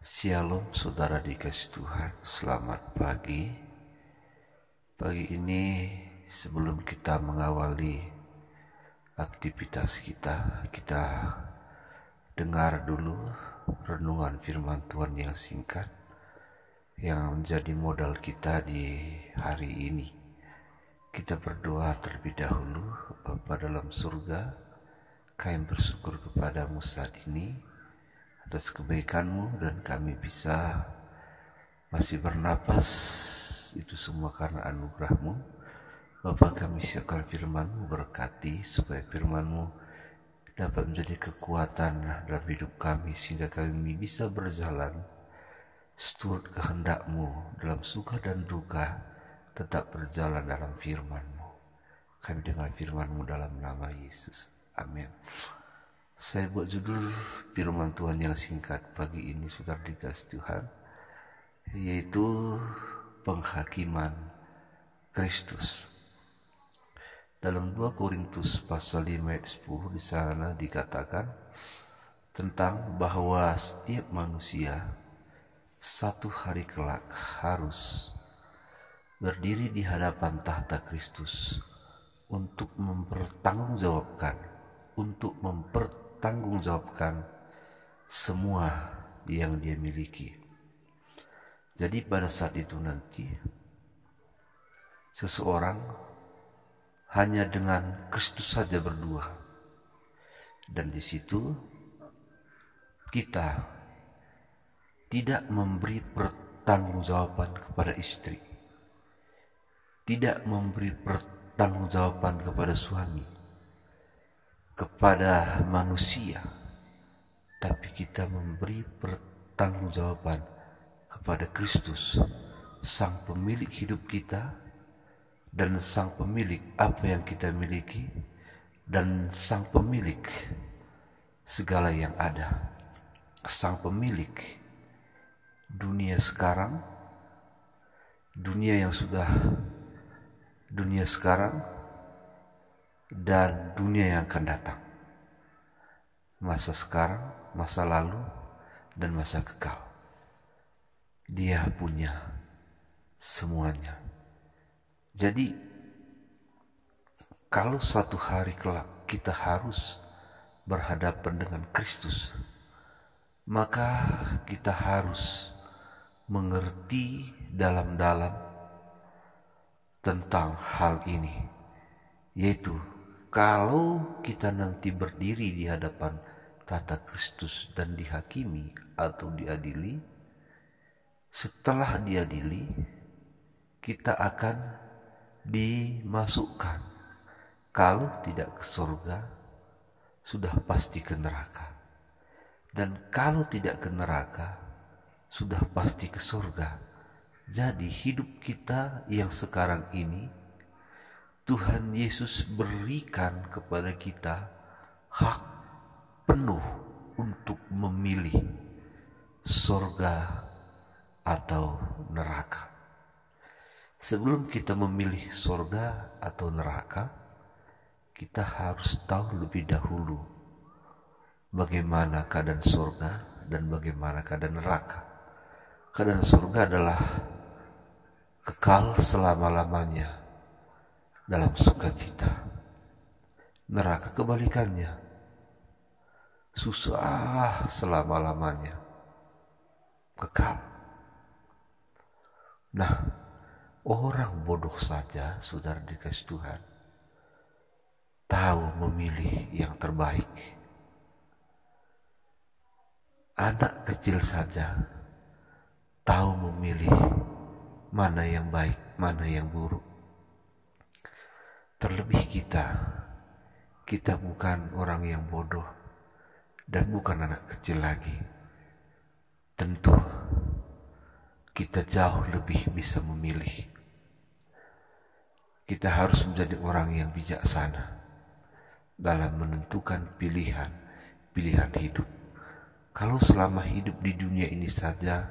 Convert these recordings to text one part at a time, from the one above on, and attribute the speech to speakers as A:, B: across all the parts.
A: Shalom saudara dikasih Tuhan, selamat pagi. Pagi ini sebelum kita mengawali aktivitas kita dengar dulu renungan firman Tuhan yang singkat yang menjadi modal kita di hari ini. Kita berdoa terlebih dahulu. Bapa dalam surga, kami bersyukur kepadamu saat ini atas kebaikan-Mu dan kami bisa masih bernapas, itu semua karena anugerah-Mu. Bapa, kami siapkan firman-Mu, berkati supaya firman-Mu dapat menjadi kekuatan dalam hidup kami sehingga kami bisa berjalan seturut kehendak-Mu dalam suka dan duka, tetap berjalan dalam firman-Mu. Kami dengar firman-Mu dalam nama Yesus. Amin. Saya buat judul firman Tuhan yang singkat pagi ini, saudara dikasih Tuhan, yaitu penghakiman Kristus. Dalam 2 Korintus pasal 5 ayat 10 di sana dikatakan tentang bahwa setiap manusia satu hari kelak harus berdiri di hadapan tahta Kristus untuk mempertanggungjawabkan semua yang dia miliki. Jadi pada saat itu nanti seseorang hanya dengan Kristus saja berdua, dan di situ kita tidak memberi pertanggungjawaban kepada istri, tidak memberi pertanggungjawaban kepada suami, kepada manusia, tapi kita memberi pertanggungjawaban kepada Kristus, Sang Pemilik hidup kita dan Sang Pemilik apa yang kita miliki dan Sang Pemilik segala yang ada, Sang Pemilik dunia sekarang, dunia sekarang dan dunia yang akan datang, masa sekarang, masa lalu, dan masa kekal. Dia punya semuanya. Jadi kalau suatu hari kelak kita harus berhadapan dengan Kristus, maka kita harus mengerti dalam-dalam tentang hal ini, yaitu kalau kita nanti berdiri di hadapan tahta Kristus dan dihakimi atau diadili, setelah diadili kita akan dimasukkan, kalau tidak ke surga sudah pasti ke neraka, dan kalau tidak ke neraka sudah pasti ke surga. Jadi hidup kita yang sekarang ini Tuhan Yesus berikan kepada kita hak penuh untuk memilih surga atau neraka. Sebelum kita memilih surga atau neraka, kita harus tahu lebih dahulu bagaimana keadaan surga dan bagaimana keadaan neraka. Keadaan surga adalah kekal selama-lamanya dalam sukacita. Neraka kebalikannya, susah selama-lamanya, kekal. Nah, orang bodoh saja, saudara dikasih Tuhan, tahu memilih yang terbaik. Anak kecil saja tahu memilih mana yang baik, mana yang buruk. Terlebih kita bukan orang yang bodoh dan bukan anak kecil lagi. Tentu kita jauh lebih bisa memilih. Kita harus menjadi orang yang bijaksana dalam menentukan pilihan hidup. Kalau selama hidup di dunia ini saja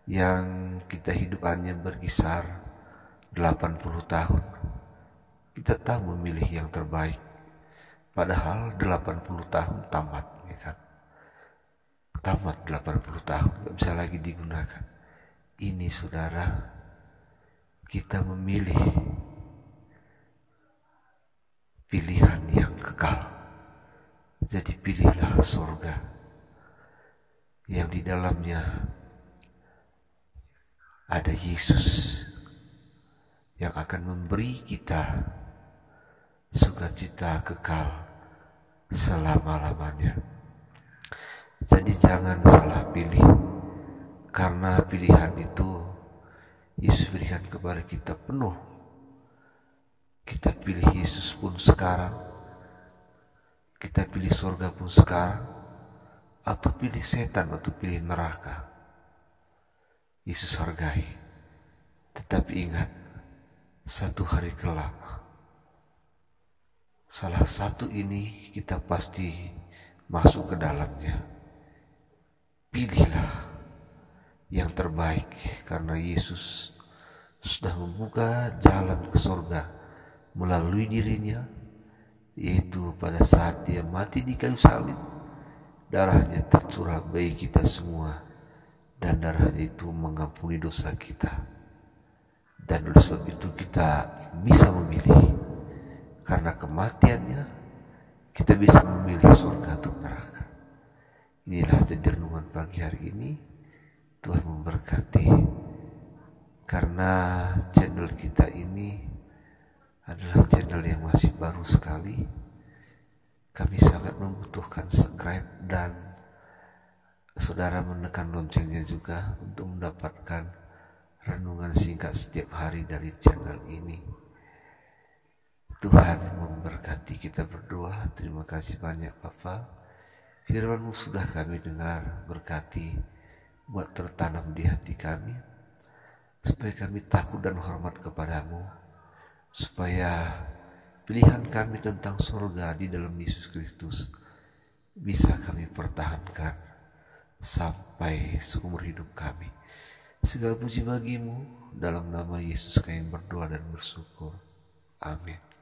A: yang kita hidup hanya berkisar 80 tahun, kita tahu memilih yang terbaik. Padahal 80 tahun tamat, ya kan? tamat 80 tahun, gak bisa lagi digunakan. Ini saudara, kita memilih pilihan yang kekal. Jadi pilihlah surga yang di dalamnya ada Yesus yang akan memberi kita sukacita kekal selama-lamanya. Jadi jangan salah pilih, karena pilihan itu Yesus berikan kepada kita penuh. Kita pilih Yesus pun sekarang, kita pilih surga pun sekarang, atau pilih setan atau pilih neraka. Yesus hargai. Tetapi ingat, satu hari kelak, salah satu ini kita pasti masuk ke dalamnya. Pilihlah yang terbaik, karena Yesus sudah membuka jalan ke surga melalui dirinya, yaitu pada saat dia mati di kayu salib, darahnya tercurah bagi kita semua, dan darahnya itu mengampuni dosa kita. Dan oleh sebab itu kita bisa memilih, karena kematiannya kita bisa memilih surga atau neraka. Inilah jadi renungan pagi hari ini. Tuhan memberkati. Karena channel kita ini adalah channel yang masih baru sekali, kami sangat membutuhkan subscribe dan saudara menekan loncengnya juga untuk mendapatkan renungan singkat setiap hari dari channel ini. Tuhan memberkati. Kita berdoa. Terima kasih banyak Bapa, firman-Mu sudah kami dengar, berkati, buat tertanam di hati kami, supaya kami takut dan hormat kepadamu, supaya pilihan kami tentang surga di dalam Yesus Kristus bisa kami pertahankan sampai seumur hidup kami. Segala puji bagimu, dalam nama Yesus kami berdoa dan bersyukur. Amin.